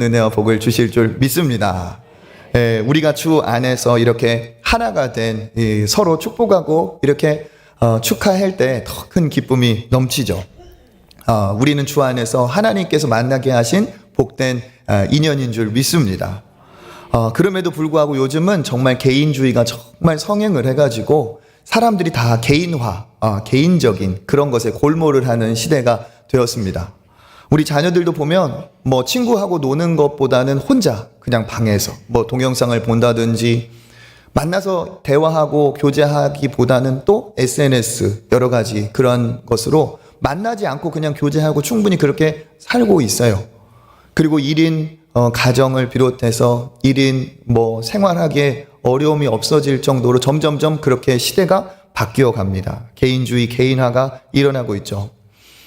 은혜와 복을 주실 줄 믿습니다. 우리가 주 안에서 이렇게 하나가 된 서로 축복하고 이렇게 축하할 때 더 큰 기쁨이 넘치죠. 우리는 주 안에서 하나님께서 만나게 하신 복된 인연인 줄 믿습니다. 그럼에도 불구하고 요즘은 정말 개인주의가 정말 성행을 해가지고 사람들이 다 개인화, 개인적인 그런 것에 골몰을 하는 시대가 되었습니다. 우리 자녀들도 보면 뭐 친구하고 노는 것보다는 혼자 그냥 방에서 뭐 동영상을 본다든지 만나서 대화하고 교제하기보다는 또 SNS 여러 가지 그런 것으로 만나지 않고 그냥 교제하고 충분히 그렇게 살고 있어요. 그리고 1인 가정을 비롯해서 1인 뭐 생활하기에 어려움이 없어질 정도로 점점점 그렇게 시대가 바뀌어 갑니다. 개인주의, 개인화가 일어나고 있죠.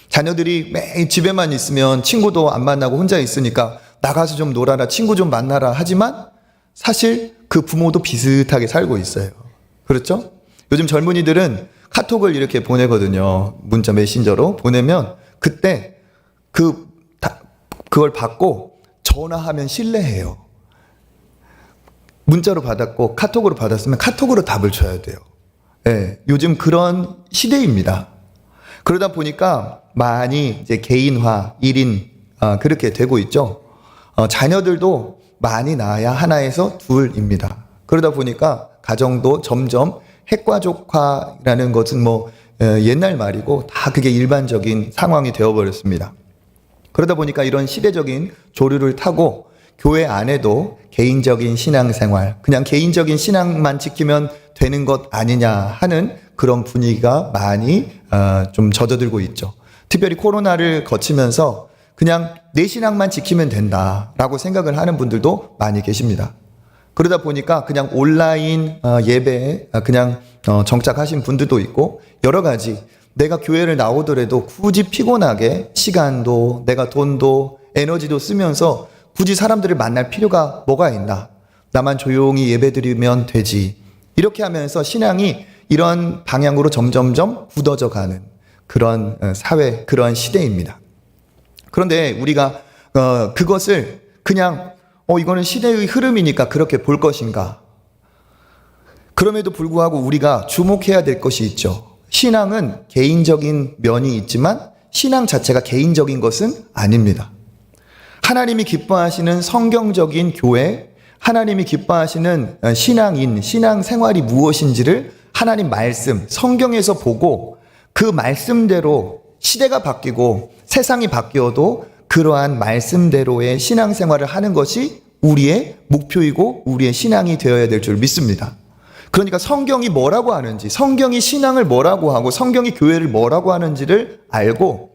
자녀들이 매일 집에만 있으면 친구도 안 만나고 혼자 있으니까 나가서 좀 놀아라, 친구 좀 만나라 하지만 사실 그 부모도 비슷하게 살고 있어요. 그렇죠? 요즘 젊은이들은 카톡을 이렇게 보내거든요. 문자 메신저로 보내면 그때 그걸 받고 전화하면 신뢰해요. 문자로 받았고 카톡으로 받았으면 카톡으로 답을 줘야 돼요. 요즘 그런 시대입니다. 그러다 보니까 많이 이제 개인화, 1인 그렇게 되고 있죠. 자녀들도 많이 낳아야 하나에서 둘입니다. 그러다 보니까 가정도 점점 핵가족화라는 것은 뭐 옛날 말이고 다 그게 일반적인 상황이 되어버렸습니다. 그러다 보니까 이런 시대적인 조류를 타고 교회 안에도 개인적인 신앙생활, 그냥 개인적인 신앙만 지키면 되는 것 아니냐 하는 그런 분위기가 많이 좀 젖어들고 있죠. 특별히 코로나를 거치면서 그냥 내 신앙만 지키면 된다라고 생각을 하는 분들도 많이 계십니다. 그러다 보니까 그냥 온라인 예배에 그냥 정착하신 분들도 있고 여러 가지 내가 교회를 나오더라도 굳이 피곤하게 시간도 내가 돈도 에너지도 쓰면서 굳이 사람들을 만날 필요가 뭐가 있나? 나만 조용히 예배드리면 되지. 이렇게 하면서 신앙이 이런 방향으로 점점점 굳어져 가는 그런 사회, 그런 시대입니다. 그런데 우리가 그것을 그냥 이거는 시대의 흐름이니까 그렇게 볼 것인가? 그럼에도 불구하고 우리가 주목해야 될 것이 있죠. 신앙은 개인적인 면이 있지만 신앙 자체가 개인적인 것은 아닙니다. 하나님이 기뻐하시는 성경적인 교회, 하나님이 기뻐하시는 신앙인, 신앙생활이 무엇인지를 하나님 말씀, 성경에서 보고 그 말씀대로 시대가 바뀌고 세상이 바뀌어도 그러한 말씀대로의 신앙생활을 하는 것이 우리의 목표이고 우리의 신앙이 되어야 될 줄 믿습니다. 그러니까 성경이 뭐라고 하는지, 성경이 신앙을 뭐라고 하고 성경이 교회를 뭐라고 하는지를 알고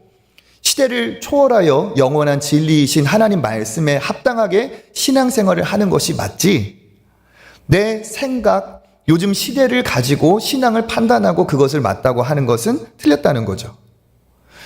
시대를 초월하여 영원한 진리이신 하나님 말씀에 합당하게 신앙생활을 하는 것이 맞지, 내 생각, 요즘 시대를 가지고 신앙을 판단하고 그것을 맞다고 하는 것은 틀렸다는 거죠.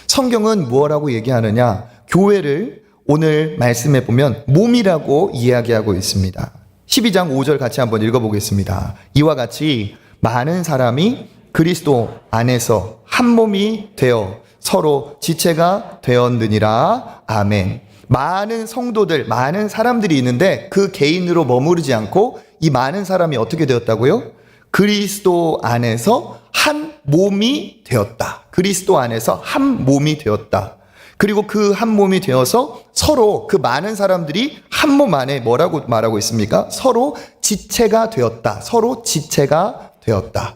성경은 뭐라고 얘기하느냐? 교회를 오늘 말씀해 보면 몸이라고 이야기하고 있습니다. 12장 5절 같이 한번 읽어보겠습니다. 이와 같이 많은 사람이 그리스도 안에서 한 몸이 되어 서로 지체가 되었느니라. 아멘. 많은 성도들, 많은 사람들이 있는데 그 개인으로 머무르지 않고 이 많은 사람이 어떻게 되었다고요? 그리스도 안에서 한 몸이 되었다. 그리스도 안에서 한 몸이 되었다. 그리고 그 한 몸이 되어서 서로 그 많은 사람들이 한 몸 안에 뭐라고 말하고 있습니까? 서로 지체가 되었다. 서로 지체가 되었다.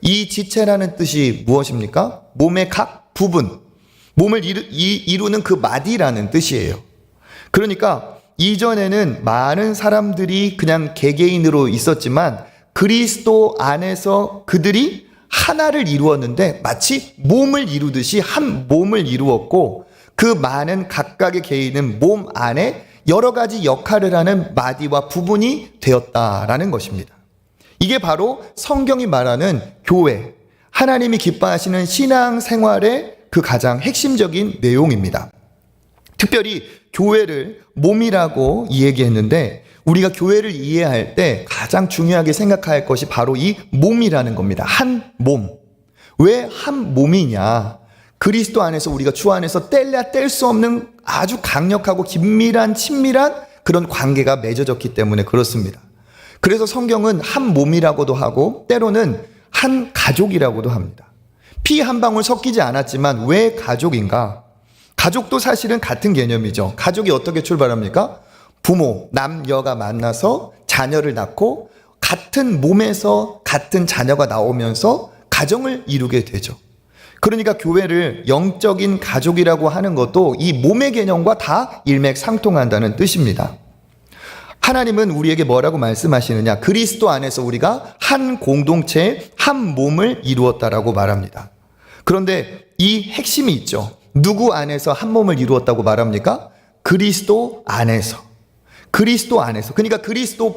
이 지체라는 뜻이 무엇입니까? 몸의 각 부분, 몸을 이루는 그 마디라는 뜻이에요. 그러니까 이전에는 많은 사람들이 그냥 개개인으로 있었지만 그리스도 안에서 그들이 하나를 이루었는데 마치 몸을 이루듯이 한 몸을 이루었고 그 많은 각각의 개인은 몸 안에 여러 가지 역할을 하는 마디와 부분이 되었다라는 것입니다. 이게 바로 성경이 말하는 교회, 하나님이 기뻐하시는 신앙생활의 그 가장 핵심적인 내용입니다. 특별히 교회를 몸이라고 얘기했는데 우리가 교회를 이해할 때 가장 중요하게 생각할 것이 바로 이 몸이라는 겁니다. 한 몸. 왜 한 몸이냐? 그리스도 안에서 우리가 주 안에서 뗄래야 뗄 수 없는 아주 강력하고 긴밀한 친밀한 그런 관계가 맺어졌기 때문에 그렇습니다. 그래서 성경은 한 몸이라고도 하고 때로는 한 가족이라고도 합니다. 피 한 방울 섞이지 않았지만 왜 가족인가? 가족도 사실은 같은 개념이죠. 가족이 어떻게 출발합니까? 부모, 남녀가 만나서 자녀를 낳고 같은 몸에서 같은 자녀가 나오면서 가정을 이루게 되죠. 그러니까 교회를 영적인 가족이라고 하는 것도 이 몸의 개념과 다 일맥상통한다는 뜻입니다. 하나님은 우리에게 뭐라고 말씀하시느냐? 그리스도 안에서 우리가 한 공동체, 한 몸을 이루었다라고 말합니다. 그런데 이 핵심이 있죠. 누구 안에서 한 몸을 이루었다고 말합니까? 그리스도 안에서. 그리스도 안에서. 그러니까 그리스도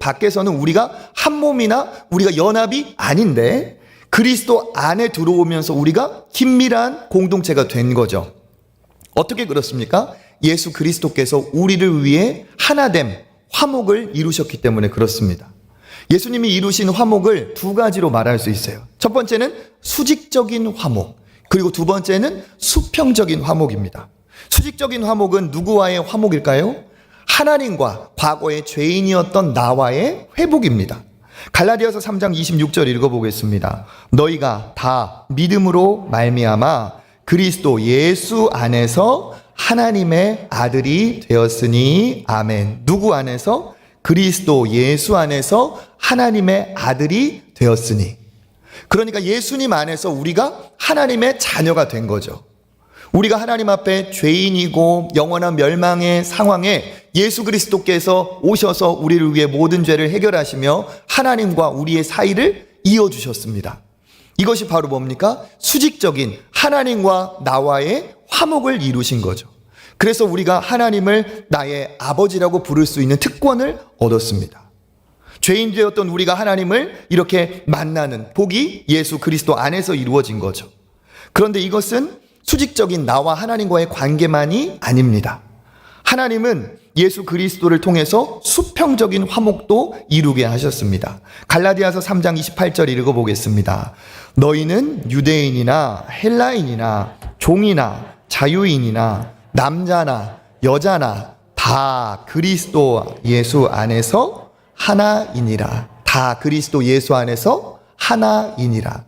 밖에서는 우리가 한 몸이나 우리가 연합이 아닌데 그리스도 안에 들어오면서 우리가 긴밀한 공동체가 된 거죠. 어떻게 그렇습니까? 예수 그리스도께서 우리를 위해 하나됨, 화목을 이루셨기 때문에 그렇습니다. 예수님이 이루신 화목을 두 가지로 말할 수 있어요. 첫 번째는 수직적인 화목, 그리고 두 번째는 수평적인 화목입니다. 수직적인 화목은 누구와의 화목일까요? 하나님과 과거의 죄인이었던 나와의 회복입니다. 갈라디아서 3장 26절 읽어보겠습니다. 너희가 다 믿음으로 말미암아 그리스도 예수 안에서 하나님의 아들이 되었으니 아멘. 누구 안에서? 그리스도 예수 안에서 하나님의 아들이 되었으니. 그러니까 예수님 안에서 우리가 하나님의 자녀가 된 거죠. 우리가 하나님 앞에 죄인이고 영원한 멸망의 상황에 예수 그리스도께서 오셔서 우리를 위해 모든 죄를 해결하시며 하나님과 우리의 사이를 이어주셨습니다. 이것이 바로 뭡니까? 수직적인 하나님과 나와의 화목을 이루신 거죠. 그래서 우리가 하나님을 나의 아버지라고 부를 수 있는 특권을 얻었습니다. 죄인 되었던 우리가 하나님을 이렇게 만나는 복이 예수 그리스도 안에서 이루어진 거죠. 그런데 이것은 수직적인 나와 하나님과의 관계만이 아닙니다. 하나님은 예수 그리스도를 통해서 수평적인 화목도 이루게 하셨습니다. 갈라디아서 3장 28절 읽어보겠습니다. 너희는 유대인이나 헬라인이나 종이나 자유인이나 남자나 여자나 다 그리스도 예수 안에서 하나이니라. 다 그리스도 예수 안에서 하나이니라.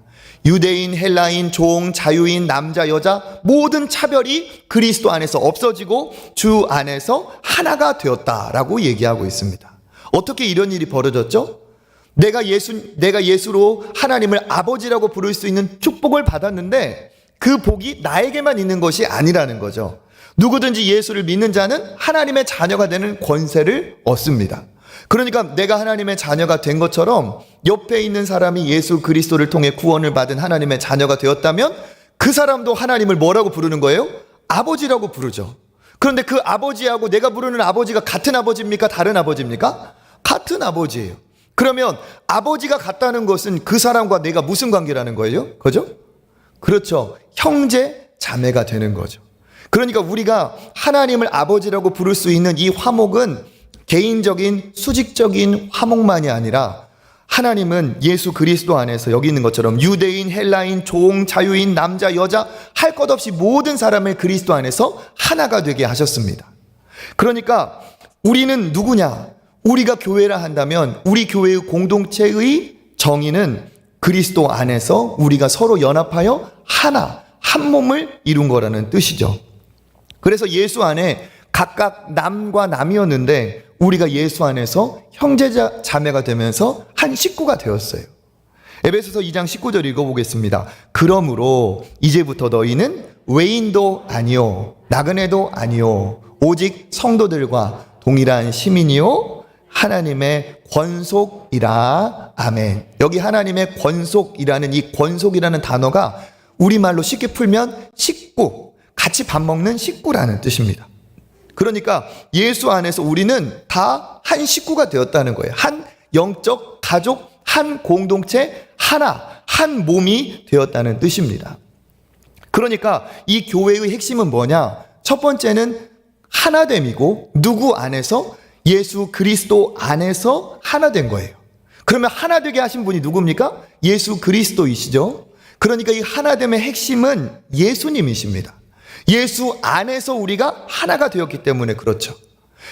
유대인, 헬라인, 종, 자유인, 남자, 여자 모든 차별이 그리스도 안에서 없어지고 주 안에서 하나가 되었다라고 얘기하고 있습니다. 어떻게 이런 일이 벌어졌죠? 내가 예수로 하나님을 아버지라고 부를 수 있는 축복을 받았는데 그 복이 나에게만 있는 것이 아니라는 거죠. 누구든지 예수를 믿는 자는 하나님의 자녀가 되는 권세를 얻습니다. 그러니까 내가 하나님의 자녀가 된 것처럼 옆에 있는 사람이 예수 그리스도를 통해 구원을 받은 하나님의 자녀가 되었다면 그 사람도 하나님을 뭐라고 부르는 거예요? 아버지라고 부르죠. 그런데 그 아버지하고 내가 부르는 아버지가 같은 아버지입니까? 다른 아버지입니까? 같은 아버지예요. 그러면 아버지가 같다는 것은 그 사람과 내가 무슨 관계라는 거예요? 그죠? 그렇죠. 형제, 자매가 되는 거죠. 그러니까 우리가 하나님을 아버지라고 부를 수 있는 이 화목은 개인적인 수직적인 화목만이 아니라 하나님은 예수 그리스도 안에서 여기 있는 것처럼 유대인, 헬라인, 종, 자유인, 남자, 여자 할 것 없이 모든 사람을 그리스도 안에서 하나가 되게 하셨습니다. 그러니까 우리는 누구냐? 우리가 교회라 한다면 우리 교회의 공동체의 정의는 그리스도 안에서 우리가 서로 연합하여 하나, 한 몸을 이룬 거라는 뜻이죠. 그래서 예수 안에 각각 남과 남이었는데 우리가 예수 안에서 형제자 자매가 되면서 한 식구가 되었어요. 에베소서 2장 19절 읽어보겠습니다. 그러므로 이제부터 너희는 외인도 아니요 나그네도 아니요 오직 성도들과 동일한 시민이요 하나님의 권속이라. 아멘. 여기 하나님의 권속이라는 이 권속이라는 단어가 우리말로 쉽게 풀면 식구, 같이 밥 먹는 식구라는 뜻입니다. 그러니까 예수 안에서 우리는 다 한 식구가 되었다는 거예요. 한 영적 가족, 한 공동체, 하나, 한 몸이 되었다는 뜻입니다. 그러니까 이 교회의 핵심은 뭐냐? 첫 번째는 하나됨이고 누구 안에서? 예수 그리스도 안에서 하나 된 거예요. 그러면 하나 되게 하신 분이 누굽니까? 예수 그리스도이시죠. 그러니까 이 하나됨의 핵심은 예수님이십니다. 예수 안에서 우리가 하나가 되었기 때문에 그렇죠.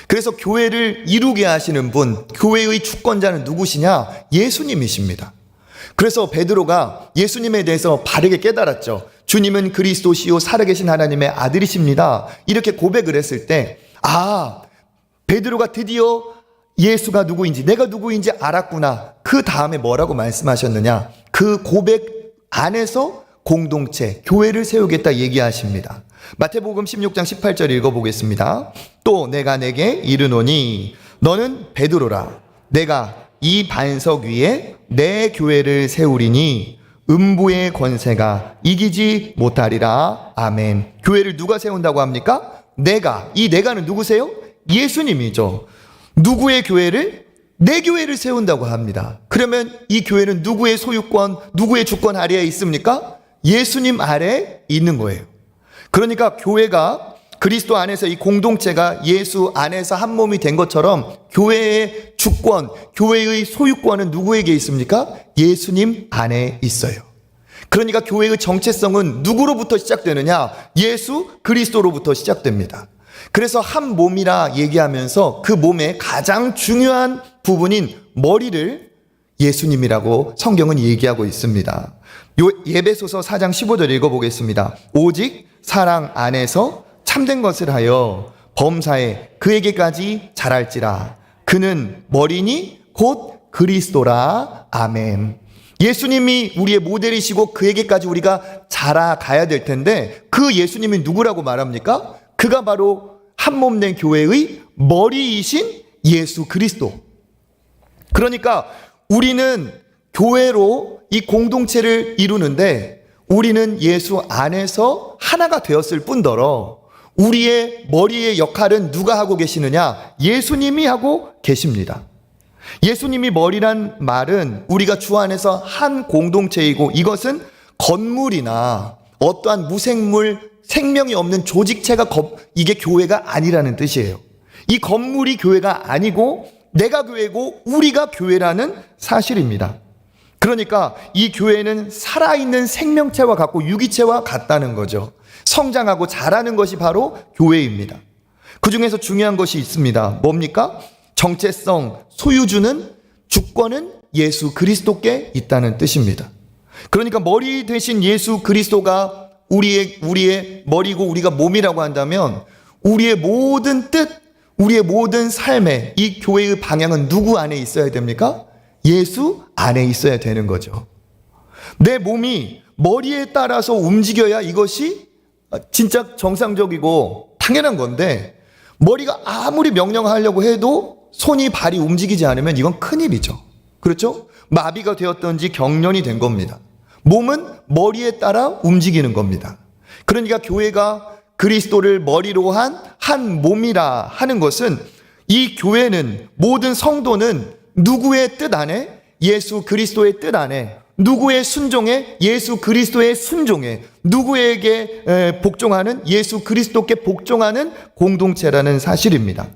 그래서 교회를 이루게 하시는 분, 교회의 주권자는 누구시냐? 예수님이십니다. 그래서 베드로가 예수님에 대해서 바르게 깨달았죠. 주님은 그리스도시요 살아계신 하나님의 아들이십니다. 이렇게 고백을 했을 때, 베드로가 드디어 예수가 누구인지, 내가 누구인지 알았구나. 그 다음에 뭐라고 말씀하셨느냐? 그 고백 안에서 공동체, 교회를 세우겠다 얘기하십니다. 마태복음 16장 18절 읽어보겠습니다. 또 내가 내게 이르노니 너는 베드로라. 내가 이 반석 위에 내 교회를 세우리니 음부의 권세가 이기지 못하리라. 아멘. 교회를 누가 세운다고 합니까? 내가. 이 내가는 누구세요? 예수님이죠. 누구의 교회를? 내 교회를 세운다고 합니다. 그러면 이 교회는 누구의 소유권, 누구의 주권 아래에 있습니까? 예수님 아래에 있는 거예요. 그러니까 교회가 그리스도 안에서 이 공동체가 예수 안에서 한 몸이 된 것처럼 교회의 주권, 교회의 소유권은 누구에게 있습니까? 예수님 안에 있어요. 그러니까 교회의 정체성은 누구로부터 시작되느냐? 예수 그리스도로부터 시작됩니다. 그래서 한 몸이라 얘기하면서 그 몸의 가장 중요한 부분인 머리를 예수님이라고 성경은 얘기하고 있습니다. 에베소서 4장 15절 읽어보겠습니다. 오직 사랑 안에서 참된 것을 하여 범사에 그에게까지 자랄지라. 그는 머리니 곧 그리스도라. 아멘. 예수님이 우리의 모델이시고 그에게까지 우리가 자라가야 될 텐데 그 예수님이 누구라고 말합니까? 그가 바로 한 몸 된 교회의 머리이신 예수 그리스도. 그러니까 우리는 교회로 이 공동체를 이루는데 우리는 예수 안에서 하나가 되었을 뿐더러 우리의 머리의 역할은 누가 하고 계시느냐? 예수님이 하고 계십니다. 예수님이 머리란 말은 우리가 주 안에서 한 공동체이고 이것은 건물이나 어떠한 무생물, 생명이 없는 조직체가 이게 교회가 아니라는 뜻이에요. 이 건물이 교회가 아니고 내가 교회고 우리가 교회라는 사실입니다. 그러니까 이 교회는 살아있는 생명체와 같고 유기체와 같다는 거죠. 성장하고 자라는 것이 바로 교회입니다. 그 중에서 중요한 것이 있습니다. 뭡니까? 정체성, 소유주는, 주권은 예수 그리스도께 있다는 뜻입니다. 그러니까 머리 대신 예수 그리스도가 우리의 머리고 우리가 몸이라고 한다면 우리의 모든 뜻, 우리의 모든 삶의 이 교회의 방향은 누구 안에 있어야 됩니까? 예수 안에 있어야 되는 거죠. 내 몸이 머리에 따라서 움직여야 이것이 진짜 정상적이고 당연한 건데 머리가 아무리 명령하려고 해도 손이 발이 움직이지 않으면 이건 큰일이죠. 그렇죠? 마비가 되었던지 경련이 된 겁니다. 몸은 머리에 따라 움직이는 겁니다. 그러니까 교회가 그리스도를 머리로 한 몸이라 하는 것은 이 교회는 모든 성도는 누구의 뜻 안에? 예수 그리스도의 뜻 안에. 누구의 순종에? 예수 그리스도의 순종에. 누구에게 복종하는? 예수 그리스도께 복종하는 공동체라는 사실입니다.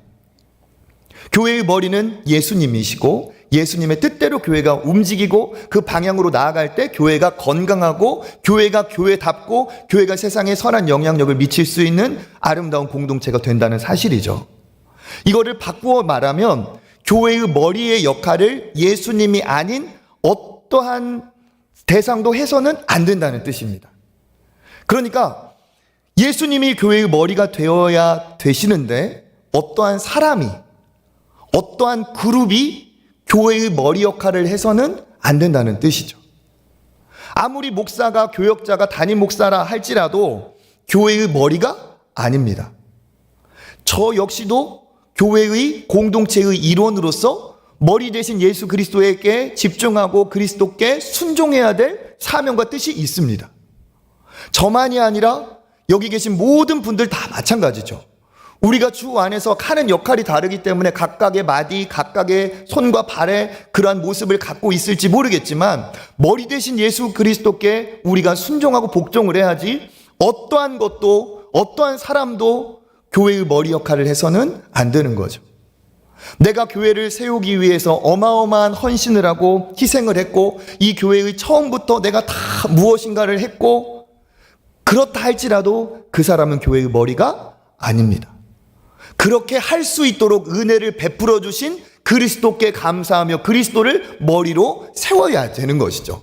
교회의 머리는 예수님이시고 예수님의 뜻대로 교회가 움직이고 그 방향으로 나아갈 때 교회가 건강하고 교회가 교회답고 교회가 세상에 선한 영향력을 미칠 수 있는 아름다운 공동체가 된다는 사실이죠. 이거를 바꾸어 말하면 교회의 머리의 역할을 예수님이 아닌 어떠한 대상도 해서는 안 된다는 뜻입니다. 그러니까 예수님이 교회의 머리가 되어야 되시는데 어떠한 사람이, 어떠한 그룹이 교회의 머리 역할을 해서는 안 된다는 뜻이죠. 아무리 목사가, 교역자가 담임 목사라 할지라도 교회의 머리가 아닙니다. 저 역시도 교회의 공동체의 일원으로서 머리 대신 예수 그리스도에게 집중하고 그리스도께 순종해야 될 사명과 뜻이 있습니다. 저만이 아니라 여기 계신 모든 분들 다 마찬가지죠. 우리가 주 안에서 하는 역할이 다르기 때문에 각각의 마디, 각각의 손과 발의 그러한 모습을 갖고 있을지 모르겠지만 머리 대신 예수 그리스도께 우리가 순종하고 복종을 해야지 어떠한 것도 어떠한 사람도 교회의 머리 역할을 해서는 안 되는 거죠. 내가 교회를 세우기 위해서 어마어마한 헌신을 하고 희생을 했고 이 교회의 처음부터 내가 다 무엇인가를 했고 그렇다 할지라도 그 사람은 교회의 머리가 아닙니다. 그렇게 할 수 있도록 은혜를 베풀어 주신 그리스도께 감사하며 그리스도를 머리로 세워야 되는 것이죠.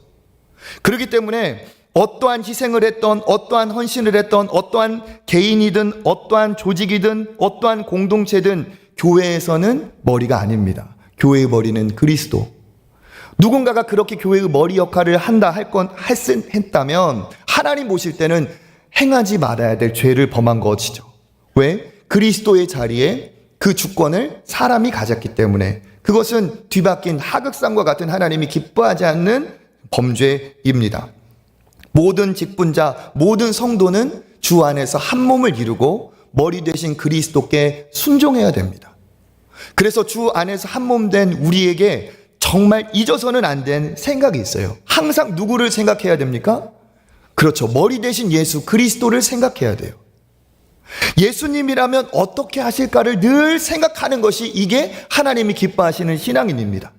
그렇기 때문에 어떠한 희생을 했던 어떠한 헌신을 했던 어떠한 개인이든 어떠한 조직이든 어떠한 공동체든 교회에서는 머리가 아닙니다. 교회의 머리는 그리스도. 누군가가 그렇게 교회의 머리 역할을 했다면 하나님 보실 때는 행하지 말아야 될 죄를 범한 것이죠. 왜? 그리스도의 자리에 그 주권을 사람이 가졌기 때문에 그것은 뒤바뀐 하극상과 같은 하나님이 기뻐하지 않는 범죄입니다. 모든 직분자, 모든 성도는 주 안에서 한 몸을 이루고 머리 되신 그리스도께 순종해야 됩니다. 그래서 주 안에서 한 몸 된 우리에게 정말 잊어서는 안 된 생각이 있어요. 항상 누구를 생각해야 됩니까? 그렇죠. 머리 되신 예수 그리스도를 생각해야 돼요. 예수님이라면 어떻게 하실까를 늘 생각하는 것이 이게 하나님이 기뻐하시는 신앙인입니다.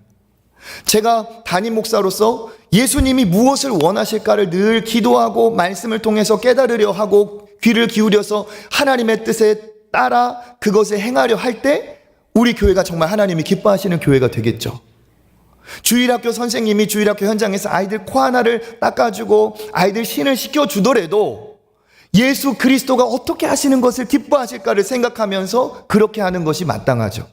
제가 담임 목사로서 예수님이 무엇을 원하실까를 늘 기도하고 말씀을 통해서 깨달으려 하고 귀를 기울여서 하나님의 뜻에 따라 그것을 행하려 할 때 우리 교회가 정말 하나님이 기뻐하시는 교회가 되겠죠. 주일학교 선생님이 주일학교 현장에서 아이들 코 하나를 닦아주고 아이들 신을 시켜주더라도 예수 그리스도가 어떻게 하시는 것을 기뻐하실까를 생각하면서 그렇게 하는 것이 마땅하죠.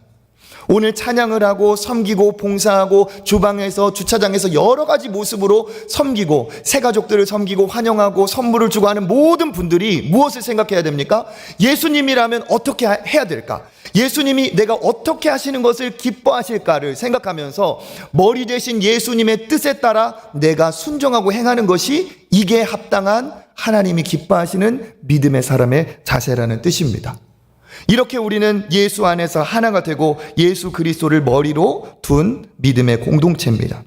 오늘 찬양을 하고 섬기고 봉사하고 주방에서 주차장에서 여러 가지 모습으로 섬기고 새가족들을 섬기고 환영하고 선물을 주고 하는 모든 분들이 무엇을 생각해야 됩니까? 예수님이라면 어떻게 해야 될까? 예수님이 내가 어떻게 하시는 것을 기뻐하실까를 생각하면서 머리 대신 예수님의 뜻에 따라 내가 순종하고 행하는 것이 이게 합당한 하나님이 기뻐하시는 믿음의 사람의 자세라는 뜻입니다. 이렇게 우리는 예수 안에서 하나가 되고 예수 그리스도를 머리로 둔 믿음의 공동체입니다.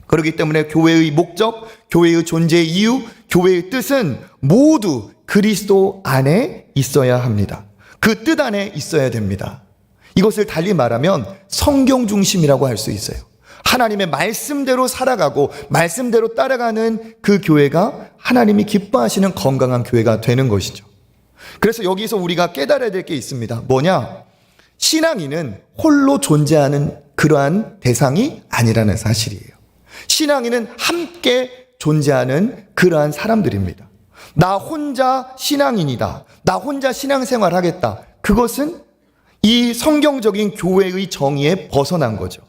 그렇기 때문에 교회의 목적, 교회의 존재의 이유, 교회의 뜻은 모두 그리스도 안에 있어야 합니다. 그 뜻 안에 있어야 됩니다. 이것을 달리 말하면 성경 중심이라고 할 수 있어요. 하나님의 말씀대로 살아가고 말씀대로 따라가는 그 교회가 하나님이 기뻐하시는 건강한 교회가 되는 것이죠. 그래서 여기서 우리가 깨달아야 될 게 있습니다. 뭐냐? 신앙인은 홀로 존재하는 그러한 대상이 아니라는 사실이에요. 신앙인은 함께 존재하는 그러한 사람들입니다. 나 혼자 신앙인이다. 나 혼자 신앙생활 하겠다. 그것은 이 성경적인 교회의 정의에 벗어난 거죠.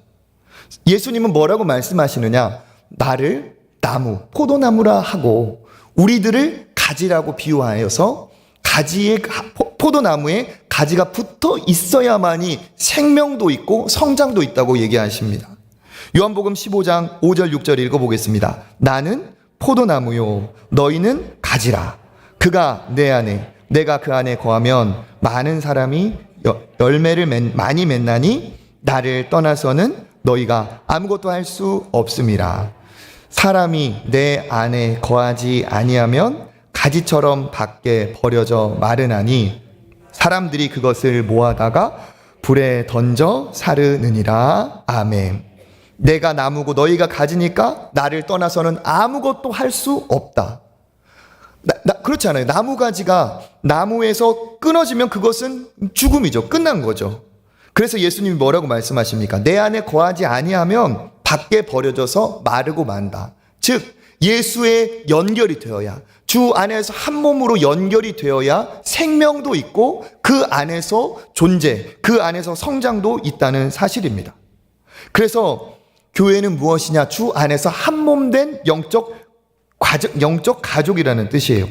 예수님은 뭐라고 말씀하시느냐? 나를 나무, 포도나무라 하고 우리들을 가지라고 비유하여서 가지에 포도나무에 가지가 붙어 있어야만이 생명도 있고 성장도 있다고 얘기하십니다. 요한복음 15장 5절 6절 읽어보겠습니다. 나는 포도나무요 너희는 가지라. 그가 내 안에 내가 그 안에 거하면 많은 사람이 열매를 많이 맺나니 나를 떠나서는 너희가 아무것도 할 수 없음이라. 사람이 내 안에 거하지 아니하면 가지처럼 밖에 버려져 마르나니 사람들이 그것을 모아다가 불에 던져 사르느니라. 아멘. 내가 나무고 너희가 가지니까 나를 떠나서는 아무것도 할 수 없다. 그렇지 않아요. 나무 가지가 나무에서 끊어지면 그것은 죽음이죠. 끝난 거죠. 그래서 예수님이 뭐라고 말씀하십니까? 내 안에 거하지 아니하면 밖에 버려져서 마르고 만다. 즉 예수의 연결이 되어야, 주 안에서 한 몸으로 연결이 되어야 생명도 있고 그 안에서 존재, 그 안에서 성장도 있다는 사실입니다. 그래서 교회는 무엇이냐? 주 안에서 한 몸 된 영적 가족이라는 뜻이에요.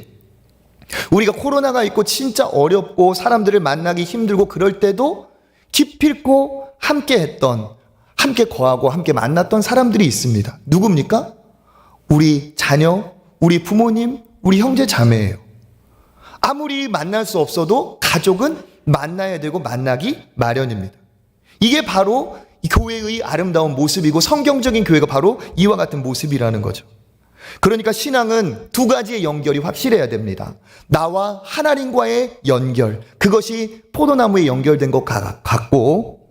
우리가 코로나가 있고 진짜 어렵고 사람들을 만나기 힘들고 그럴 때도 기필코 함께 했던, 함께 거하고 함께 만났던 사람들이 있습니다. 누굽니까? 우리 자녀, 우리 부모님, 우리 형제 자매예요. 아무리 만날 수 없어도 가족은 만나야 되고 만나기 마련입니다. 이게 바로 이 교회의 아름다운 모습이고 성경적인 교회가 바로 이와 같은 모습이라는 거죠. 그러니까 신앙은 두 가지의 연결이 확실해야 됩니다. 나와 하나님과의 연결, 그것이 포도나무에 연결된 것 같고,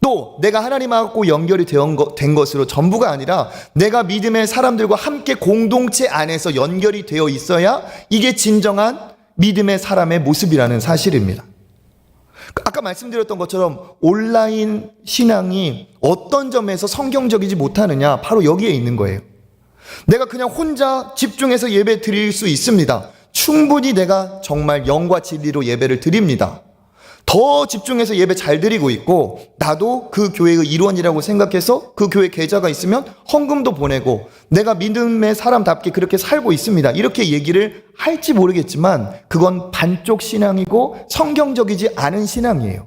또 내가 하나님하고 연결이 된 것으로 전부가 아니라 내가 믿음의 사람들과 함께 공동체 안에서 연결이 되어 있어야 이게 진정한 믿음의 사람의 모습이라는 사실입니다. 아까 말씀드렸던 것처럼 온라인 신앙이 어떤 점에서 성경적이지 못하느냐, 바로 여기에 있는 거예요. 내가 그냥 혼자 집중해서 예배 드릴 수 있습니다. 충분히 내가 정말 영과 진리로 예배를 드립니다. 더 집중해서 예배 잘 드리고 있고, 나도 그 교회의 일원이라고 생각해서 그 교회 계좌가 있으면 헌금도 보내고 내가 믿음의 사람답게 그렇게 살고 있습니다, 이렇게 얘기를 할지 모르겠지만 그건 반쪽 신앙이고 성경적이지 않은 신앙이에요.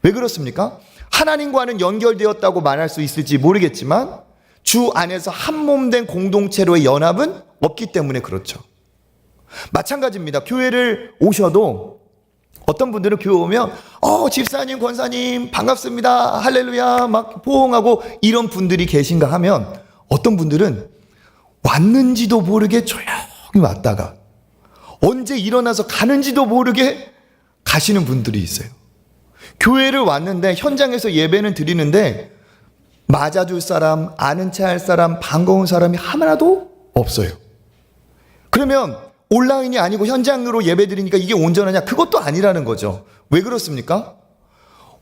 왜 그렇습니까? 하나님과는 연결되었다고 말할 수 있을지 모르겠지만 주 안에서 한 몸 된 공동체로의 연합은 없기 때문에 그렇죠. 마찬가지입니다. 교회를 오셔도 어떤 분들은 교회 오면 집사님, 권사님 반갑습니다, 할렐루야 막 포옹하고 이런 분들이 계신가 하면, 어떤 분들은 왔는지도 모르게 조용히 왔다가 언제 일어나서 가는지도 모르게 가시는 분들이 있어요. 교회를 왔는데 현장에서 예배는 드리는데 맞아줄 사람, 아는 체 할 사람, 반가운 사람이 하나도 없어요. 그러면 온라인이 아니고 현장으로 예배 드리니까 이게 온전하냐? 그것도 아니라는 거죠. 왜 그렇습니까?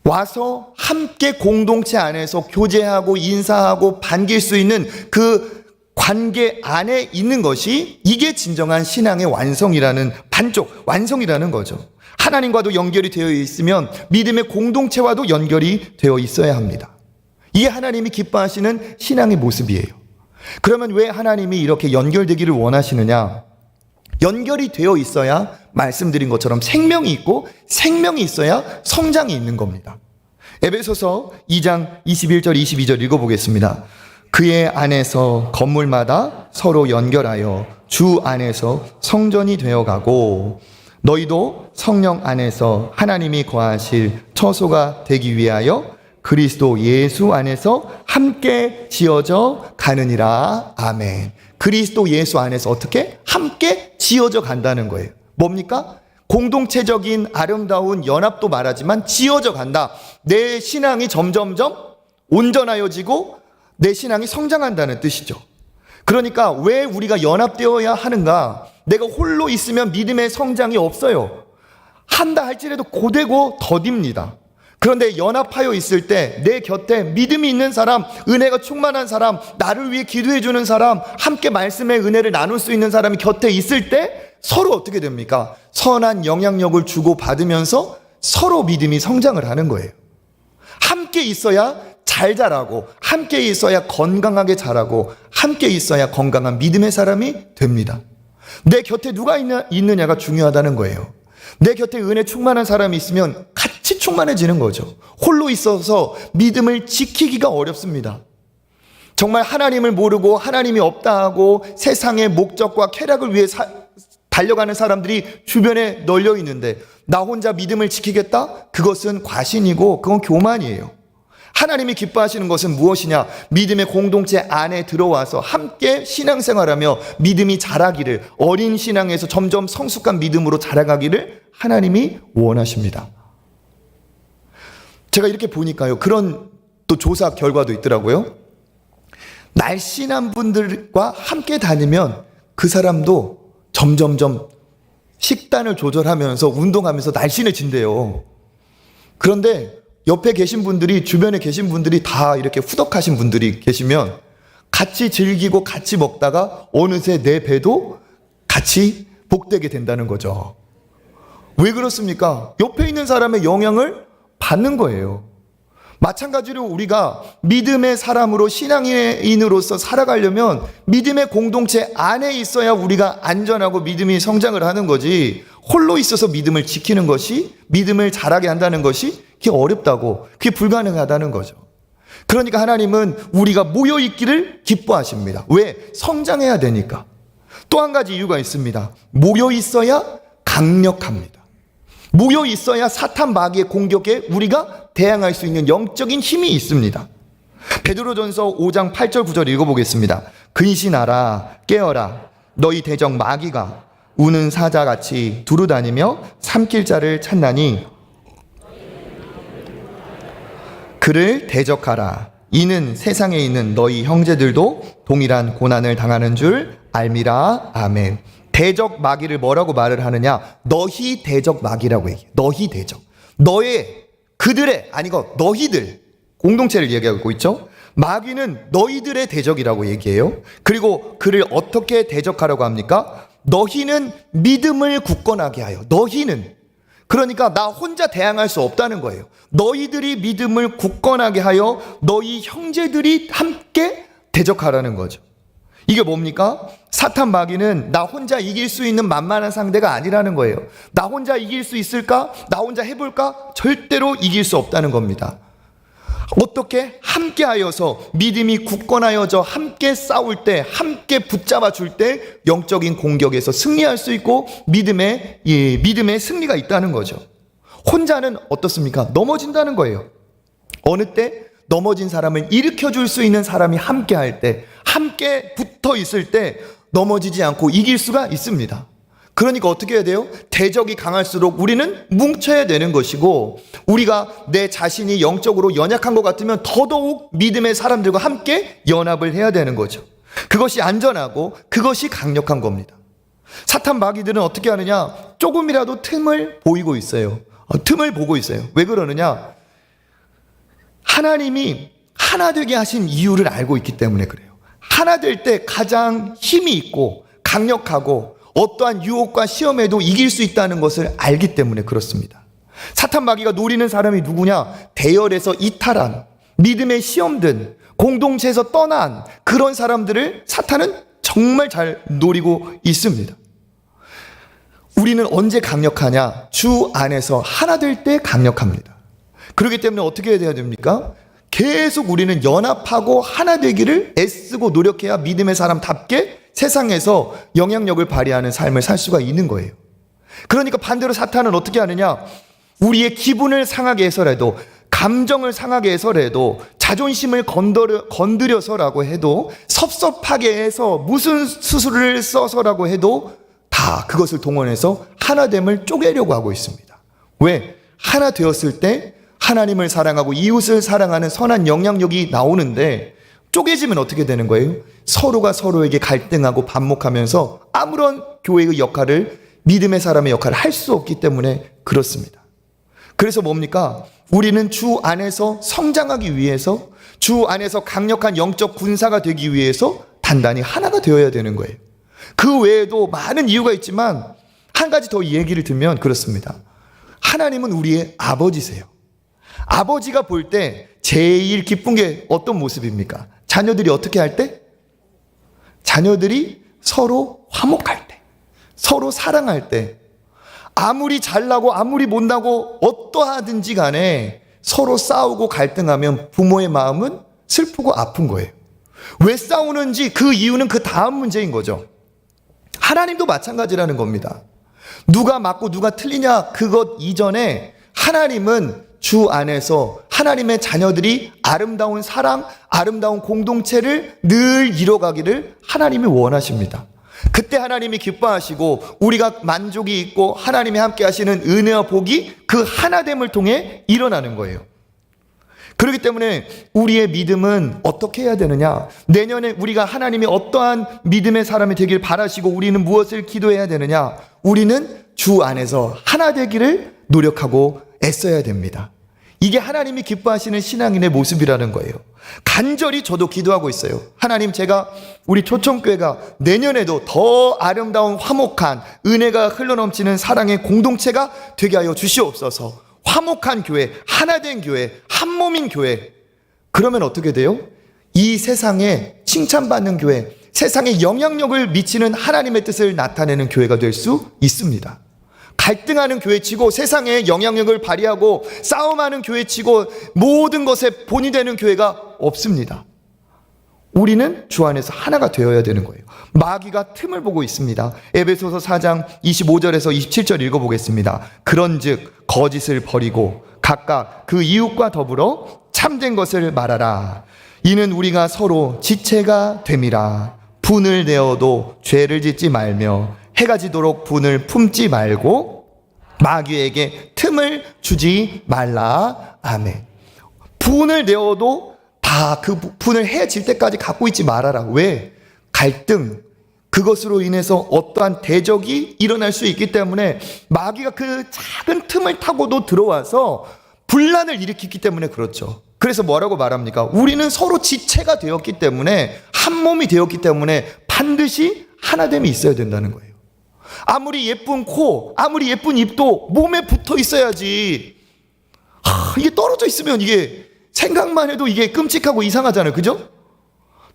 와서 함께 공동체 안에서 교제하고 인사하고 반길 수 있는 그 관계 안에 있는 것이, 이게 진정한 신앙의 완성이라는, 반쪽 완성이라는 거죠. 하나님과도 연결이 되어 있으면 믿음의 공동체와도 연결이 되어 있어야 합니다. 이게 하나님이 기뻐하시는 신앙의 모습이에요. 그러면 왜 하나님이 이렇게 연결되기를 원하시느냐? 연결이 되어 있어야 말씀드린 것처럼 생명이 있고, 생명이 있어야 성장이 있는 겁니다. 에베소서 2장 21절 22절 읽어보겠습니다. 그의 안에서 건물마다 서로 연결하여 주 안에서 성전이 되어가고 너희도 성령 안에서 하나님이 거하실 처소가 되기 위하여 그리스도 예수 안에서 함께 지어져 가느니라. 아멘. 그리스도 예수 안에서 어떻게? 함께 지어져 간다는 거예요. 뭡니까? 공동체적인 아름다운 연합도 말하지만 지어져 간다. 내 신앙이 점점점 온전하여지고 내 신앙이 성장한다는 뜻이죠. 그러니까 왜 우리가 연합되어야 하는가? 내가 홀로 있으면 믿음의 성장이 없어요. 한다 할지라도 고되고 더딥니다. 그런데 연합하여 있을 때 내 곁에 믿음이 있는 사람, 은혜가 충만한 사람, 나를 위해 기도해 주는 사람, 함께 말씀의 은혜를 나눌 수 있는 사람이 곁에 있을 때 서로 어떻게 됩니까? 선한 영향력을 주고 받으면서 서로 믿음이 성장을 하는 거예요. 함께 있어야 잘 자라고, 함께 있어야 건강하게 자라고, 함께 있어야 건강한 믿음의 사람이 됩니다. 내 곁에 누가 있느냐가 중요하다는 거예요. 내 곁에 은혜 충만한 사람이 있으면 같이 충만해지는 거죠. 홀로 있어서 믿음을 지키기가 어렵습니다. 정말 하나님을 모르고 하나님이 없다 하고 세상의 목적과 쾌락을 위해 달려가는 사람들이 주변에 널려 있는데 나 혼자 믿음을 지키겠다? 그것은 과신이고 그건 교만이에요. 하나님이 기뻐하시는 것은 무엇이냐? 믿음의 공동체 안에 들어와서 함께 신앙생활하며 믿음이 자라기를, 어린 신앙에서 점점 성숙한 믿음으로 자라가기를 하나님이 원하십니다. 제가 이렇게 보니까요, 그런 또 조사 결과도 있더라고요. 날씬한 분들과 함께 다니면 그 사람도 점점점 식단을 조절하면서 운동하면서 날씬해진대요. 그런데 옆에 계신 분들이, 주변에 계신 분들이 다 이렇게 후덕하신 분들이 계시면 같이 즐기고 같이 먹다가 어느새 내 배도 같이 복되게 된다는 거죠. 왜 그렇습니까? 옆에 있는 사람의 영향을 받는 거예요. 마찬가지로 우리가 믿음의 사람으로, 신앙인으로서 살아가려면 믿음의 공동체 안에 있어야 우리가 안전하고 믿음이 성장을 하는 거지, 홀로 있어서 믿음을 지키는 것이, 믿음을 자라게 한다는 것이 그게 어렵다고, 그게 불가능하다는 거죠. 그러니까 하나님은 우리가 모여있기를 기뻐하십니다. 왜? 성장해야 되니까. 또 한 가지 이유가 있습니다. 모여있어야 강력합니다. 모여있어야 사탄 마귀의 공격에 우리가 대항할 수 있는 영적인 힘이 있습니다. 베드로전서 5장 8절 9절 읽어보겠습니다. 근신하라, 깨어라. 너희 대적 마귀가 우는 사자같이 두루다니며 삼킬 자를 찾나니 그를 대적하라. 이는 세상에 있는 너희 형제들도 동일한 고난을 당하는 줄 알미라. 아멘. 대적 마귀를 뭐라고 말을 하느냐? 너희 대적 마귀라고 얘기해. 너희 대적. 너의, 그들의, 아니고 너희들. 공동체를 얘기하고 있죠. 마귀는 너희들의 대적이라고 얘기해요. 그리고 그를 어떻게 대적하라고 합니까? 너희는 믿음을 굳건하게 하여. 너희는. 그러니까 나 혼자 대항할 수 없다는 거예요. 너희들이 믿음을 굳건하게 하여 너희 형제들이 함께 대적하라는 거죠. 이게 뭡니까? 사탄 마귀는 나 혼자 이길 수 있는 만만한 상대가 아니라는 거예요. 나 혼자 이길 수 있을까? 나 혼자 해볼까? 절대로 이길 수 없다는 겁니다. 어떻게? 함께 하여서 믿음이 굳건하여져 함께 싸울 때, 함께 붙잡아 줄 때 영적인 공격에서 승리할 수 있고 믿음의 승리가 있다는 거죠. 혼자는 어떻습니까? 넘어진다는 거예요. 어느 때? 넘어진 사람을 일으켜 줄 수 있는 사람이 함께 할 때, 함께 붙어 있을 때 넘어지지 않고 이길 수가 있습니다. 그러니까 어떻게 해야 돼요? 대적이 강할수록 우리는 뭉쳐야 되는 것이고, 우리가 내 자신이 영적으로 연약한 것 같으면 더더욱 믿음의 사람들과 함께 연합을 해야 되는 거죠. 그것이 안전하고 그것이 강력한 겁니다. 사탄 마귀들은 어떻게 하느냐? 조금이라도 틈을 보이고 있어요. 틈을 보고 있어요. 왜 그러느냐? 하나님이 하나 되게 하신 이유를 알고 있기 때문에 그래요. 하나 될 때 가장 힘이 있고 강력하고 어떠한 유혹과 시험에도 이길 수 있다는 것을 알기 때문에 그렇습니다. 사탄 마귀가 노리는 사람이 누구냐? 대열에서 이탈한, 믿음의 시험든, 공동체에서 떠난 그런 사람들을 사탄은 정말 잘 노리고 있습니다. 우리는 언제 강력하냐? 주 안에서 하나 될 때 강력합니다. 그렇기 때문에 어떻게 해야 됩니까? 계속 우리는 연합하고 하나 되기를 애쓰고 노력해야 믿음의 사람답게 세상에서 영향력을 발휘하는 삶을 살 수가 있는 거예요. 그러니까 반대로 사탄은 어떻게 하느냐? 우리의 기분을 상하게 해서라도, 감정을 상하게 해서라도, 자존심을 건드려서라고 해도, 섭섭하게 해서 무슨 수술을 써서라고 해도 다 그것을 동원해서 하나됨을 쪼개려고 하고 있습니다. 왜? 하나 되었을 때 하나님을 사랑하고 이웃을 사랑하는 선한 영향력이 나오는데, 쪼개지면 어떻게 되는 거예요? 서로가 서로에게 갈등하고 반목하면서 아무런 교회의 역할을, 믿음의 사람의 역할을 할 수 없기 때문에 그렇습니다. 그래서 뭡니까? 우리는 주 안에서 성장하기 위해서, 주 안에서 강력한 영적 군사가 되기 위해서 단단히 하나가 되어야 되는 거예요. 그 외에도 많은 이유가 있지만 한 가지 더 얘기를 들면 그렇습니다. 하나님은 우리의 아버지세요. 아버지가 볼 때 제일 기쁜 게 어떤 모습입니까? 자녀들이 어떻게 할 때? 자녀들이 서로 화목할 때, 서로 사랑할 때, 아무리 잘나고 아무리 못나고 어떠하든지 간에 서로 싸우고 갈등하면 부모의 마음은 슬프고 아픈 거예요. 왜 싸우는지 그 이유는 그 다음 문제인 거죠. 하나님도 마찬가지라는 겁니다. 누가 맞고 누가 틀리냐 그것 이전에 하나님은 주 안에서 하나님의 자녀들이 아름다운 사랑, 아름다운 공동체를 늘 이뤄가기를 하나님이 원하십니다. 그때 하나님이 기뻐하시고 우리가 만족이 있고 하나님이 함께 하시는 은혜와 복이 그 하나됨을 통해 일어나는 거예요. 그렇기 때문에 우리의 믿음은 어떻게 해야 되느냐? 내년에 우리가 하나님이 어떠한 믿음의 사람이 되길 바라시고 우리는 무엇을 기도해야 되느냐? 우리는 주 안에서 하나 되기를 노력하고 애써야 됩니다. 이게 하나님이 기뻐하시는 신앙인의 모습이라는 거예요. 간절히 저도 기도하고 있어요. 하나님, 제가 우리 초청교회가 내년에도 더 아름다운 화목한 은혜가 흘러넘치는 사랑의 공동체가 되게 하여 주시옵소서. 화목한 교회, 하나된 교회, 한몸인 교회. 그러면 어떻게 돼요? 이 세상에 칭찬받는 교회, 세상에 영향력을 미치는 하나님의 뜻을 나타내는 교회가 될 수 있습니다. 갈등하는 교회치고 세상에 영향력을 발휘하고 싸움하는 교회치고 모든 것에 본이 되는 교회가 없습니다. 우리는 주 안에서 하나가 되어야 되는 거예요. 마귀가 틈을 보고 있습니다. 에베소서 4장 25절에서 27절 읽어보겠습니다. 그런즉 거짓을 버리고 각각 그 이웃과 더불어 참된 것을 말하라. 이는 우리가 서로 지체가 됨이라. 분을 내어도 죄를 짓지 말며 해가 지도록 분을 품지 말고 마귀에게 틈을 주지 말라. 아멘. 분을 내어도 다 그 분을 헤어질 때까지 갖고 있지 말아라. 왜? 갈등, 그것으로 인해서 어떠한 대적이 일어날 수 있기 때문에 마귀가 그 작은 틈을 타고도 들어와서 분란을 일으키기 때문에 그렇죠. 그래서 뭐라고 말합니까? 우리는 서로 지체가 되었기 때문에, 한 몸이 되었기 때문에 반드시 하나됨이 있어야 된다는 거예요. 아무리 예쁜 코, 아무리 예쁜 입도 몸에 붙어 있어야지. 이게 떨어져 있으면 이게 생각만 해도 이게 끔찍하고 이상하잖아요. 그죠?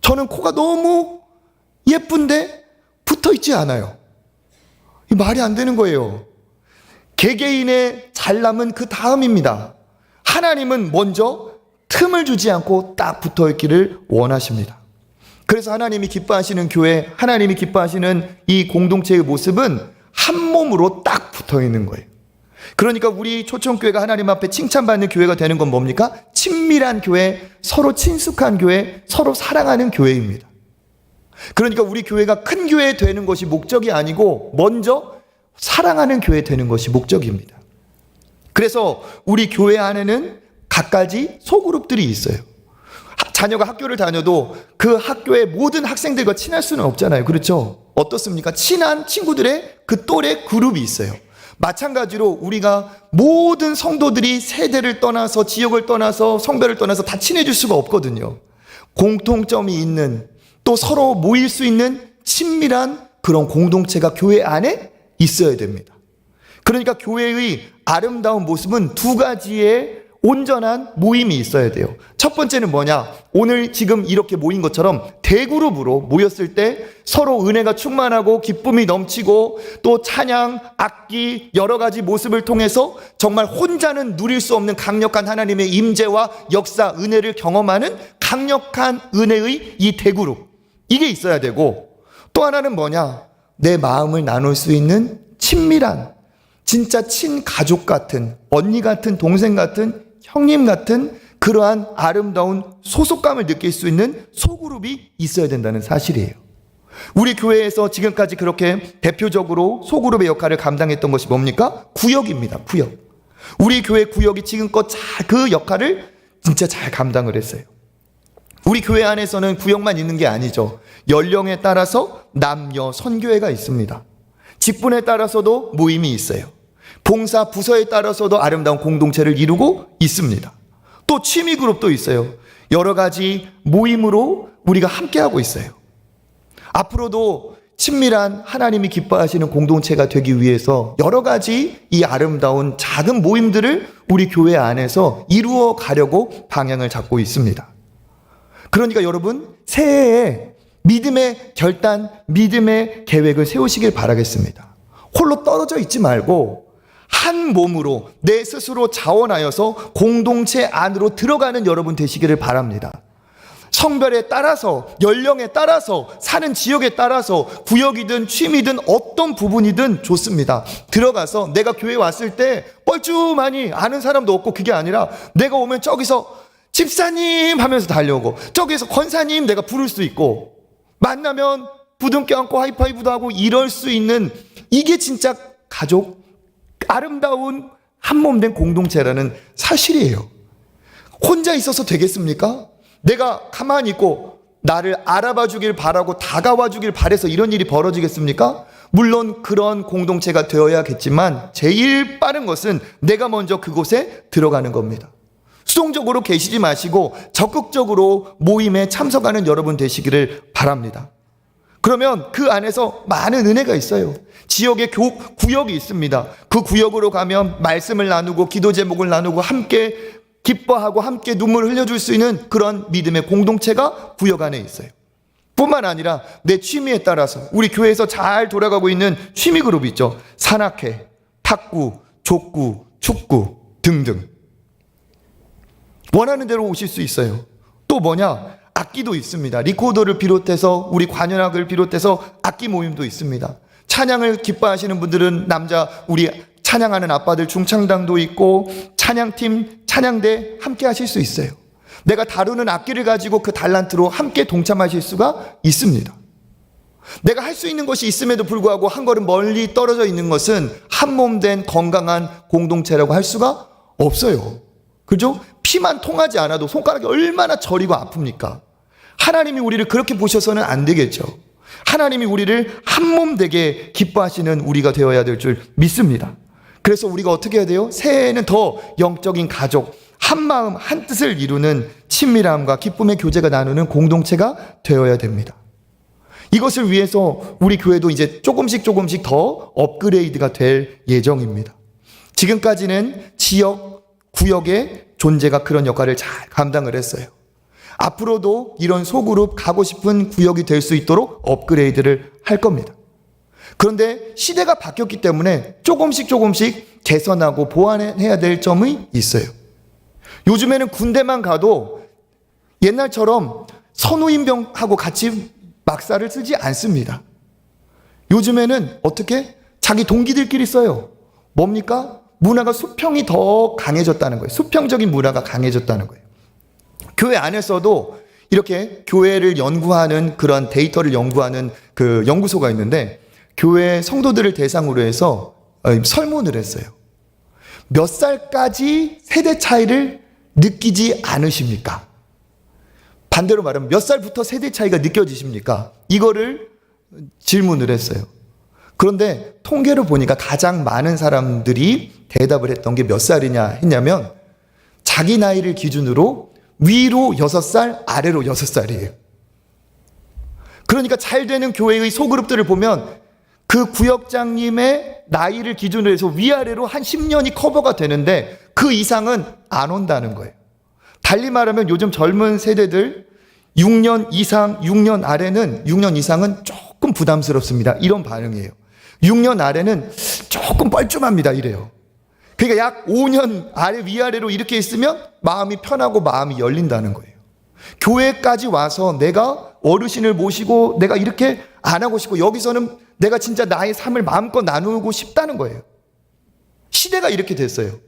저는 코가 너무 예쁜데 붙어 있지 않아요. 이 말이 안 되는 거예요. 개개인의 잘남은 그 다음입니다. 하나님은 먼저 틈을 주지 않고 딱 붙어 있기를 원하십니다. 그래서 하나님이 기뻐하시는 교회, 하나님이 기뻐하시는 이 공동체의 모습은 한 몸으로 딱 붙어 있는 거예요. 그러니까 우리 초청교회가 하나님 앞에 칭찬받는 교회가 되는 건 뭡니까? 친밀한 교회, 서로 친숙한 교회, 서로 사랑하는 교회입니다. 그러니까 우리 교회가 큰 교회 되는 것이 목적이 아니고 먼저 사랑하는 교회 되는 것이 목적입니다. 그래서 우리 교회 안에는 각가지 소그룹들이 있어요. 자녀가 학교를 다녀도 그 학교의 모든 학생들과 친할 수는 없잖아요. 그렇죠? 어떻습니까? 친한 친구들의 그 또래 그룹이 있어요. 마찬가지로 우리가 모든 성도들이 세대를 떠나서, 지역을 떠나서, 성별을 떠나서 다 친해질 수가 없거든요. 공통점이 있는, 또 서로 모일 수 있는 친밀한 그런 공동체가 교회 안에 있어야 됩니다. 그러니까 교회의 아름다운 모습은 두 가지의 온전한 모임이 있어야 돼요. 첫 번째는 뭐냐? 오늘 지금 이렇게 모인 것처럼 대그룹으로 모였을 때 서로 은혜가 충만하고 기쁨이 넘치고 또 찬양, 악기, 여러 가지 모습을 통해서 정말 혼자는 누릴 수 없는 강력한 하나님의 임재와 역사, 은혜를 경험하는 강력한 은혜의 이 대그룹, 이게 있어야 되고, 또 하나는 뭐냐? 내 마음을 나눌 수 있는 친밀한, 진짜 친가족 같은, 언니 같은, 동생 같은, 형님 같은 그러한 아름다운 소속감을 느낄 수 있는 소그룹이 있어야 된다는 사실이에요. 우리 교회에서 지금까지 그렇게 대표적으로 소그룹의 역할을 감당했던 것이 뭡니까? 구역입니다. 구역. 우리 교회 구역이 지금껏 잘 그 역할을 진짜 잘 감당을 했어요. 우리 교회 안에서는 구역만 있는 게 아니죠. 연령에 따라서 남녀 선교회가 있습니다. 직분에 따라서도 모임이 있어요. 봉사 부서에 따라서도 아름다운 공동체를 이루고 있습니다. 또 취미 그룹도 있어요. 여러 가지 모임으로 우리가 함께하고 있어요. 앞으로도 친밀한 하나님이 기뻐하시는 공동체가 되기 위해서 여러 가지 이 아름다운 작은 모임들을 우리 교회 안에서 이루어 가려고 방향을 잡고 있습니다. 그러니까 여러분, 새해에 믿음의 결단, 믿음의 계획을 세우시길 바라겠습니다. 홀로 떨어져 있지 말고 한 몸으로 내 스스로 자원하여서 공동체 안으로 들어가는 여러분 되시기를 바랍니다. 성별에 따라서, 연령에 따라서, 사는 지역에 따라서 구역이든 취미든 어떤 부분이든 좋습니다. 들어가서 내가 교회 왔을 때 뻘쭘하니 아는 사람도 없고, 그게 아니라 내가 오면 저기서 집사님 하면서 달려오고, 저기서 권사님 내가 부를 수 있고, 만나면 부둥켜 안고 하이파이브도 하고 이럴 수 있는, 이게 진짜 가족, 아름다운 한몸된 공동체라는 사실이에요. 혼자 있어서 되겠습니까? 내가 가만히 있고 나를 알아봐 주길 바라고 다가와 주길 바래서 이런 일이 벌어지겠습니까? 물론 그런 공동체가 되어야겠지만 제일 빠른 것은 내가 먼저 그곳에 들어가는 겁니다. 수동적으로 계시지 마시고 적극적으로 모임에 참석하는 여러분 되시기를 바랍니다. 그러면 그 안에서 많은 은혜가 있어요. 지역에 구역이 있습니다. 그 구역으로 가면 말씀을 나누고 기도 제목을 나누고 함께 기뻐하고 함께 눈물을 흘려줄 수 있는 그런 믿음의 공동체가 구역 안에 있어요. 뿐만 아니라 내 취미에 따라서 우리 교회에서 잘 돌아가고 있는 취미 그룹이 있죠. 산악회, 탁구, 족구, 축구 등등. 원하는 대로 오실 수 있어요. 또 뭐냐? 악기도 있습니다. 리코더를 비롯해서 우리 관현악을 비롯해서 악기 모임도 있습니다. 찬양을 기뻐하시는 분들은 남자 우리 찬양하는 아빠들 중창단도 있고 찬양팀, 찬양대 함께 하실 수 있어요. 내가 다루는 악기를 가지고 그 달란트로 함께 동참하실 수가 있습니다. 내가 할 수 있는 것이 있음에도 불구하고 한 걸음 멀리 떨어져 있는 것은 한 몸 된 건강한 공동체라고 할 수가 없어요. 그죠? 피만 통하지 않아도 손가락이 얼마나 저리고 아픕니까? 하나님이 우리를 그렇게 보셔서는 안 되겠죠. 하나님이 우리를 한몸 되게 기뻐하시는 우리가 되어야 될 줄 믿습니다. 그래서 우리가 어떻게 해야 돼요? 새해에는 더 영적인 가족, 한마음 한뜻을 이루는 친밀함과 기쁨의 교제가 나누는 공동체가 되어야 됩니다. 이것을 위해서 우리 교회도 이제 조금씩 더 업그레이드가 될 예정입니다. 지금까지는 지역, 구역의 존재가 그런 역할을 잘 감당을 했어요. 앞으로도 이런 소그룹 가고 싶은 구역이 될 수 있도록 업그레이드를 할 겁니다. 그런데 시대가 바뀌었기 때문에 조금씩 개선하고 보완해야 될 점이 있어요. 요즘에는 군대만 가도 옛날처럼 선우임병하고 같이 막사를 쓰지 않습니다. 요즘에는 어떻게? 자기 동기들끼리 써요. 뭡니까? 문화가 수평이 더 강해졌다는 거예요. 수평적인 문화가 강해졌다는 거예요. 교회 안에서도 이렇게 교회를 연구하는 그런 데이터를 연구하는 그 연구소가 있는데 교회 성도들을 대상으로 해서 설문을 했어요. 몇 살까지 세대 차이를 느끼지 않으십니까? 반대로 말하면 몇 살부터 세대 차이가 느껴지십니까? 이거를 질문을 했어요. 그런데 통계를 보니까 가장 많은 사람들이 대답을 했던 게 몇 살이냐 했냐면 자기 나이를 기준으로 위로 6살, 아래로 6살이에요. 그러니까 잘 되는 교회의 소그룹들을 보면 그 구역장님의 나이를 기준으로 해서 위아래로 한 10년이 커버가 되는데 그 이상은 안 온다는 거예요. 달리 말하면 요즘 젊은 세대들 6년 이상, 6년 아래는 6년 이상은 조금 부담스럽습니다. 이런 반응이에요. 6년 아래는 조금 뻘쭘합니다. 이래요. 그러니까 약 5년 아래 위아래로 이렇게 있으면 마음이 편하고 마음이 열린다는 거예요. 교회까지 와서 내가 어르신을 모시고 내가 이렇게 안 하고 싶고 여기서는 내가 진짜 나의 삶을 마음껏 나누고 싶다는 거예요. 시대가 이렇게 됐어요.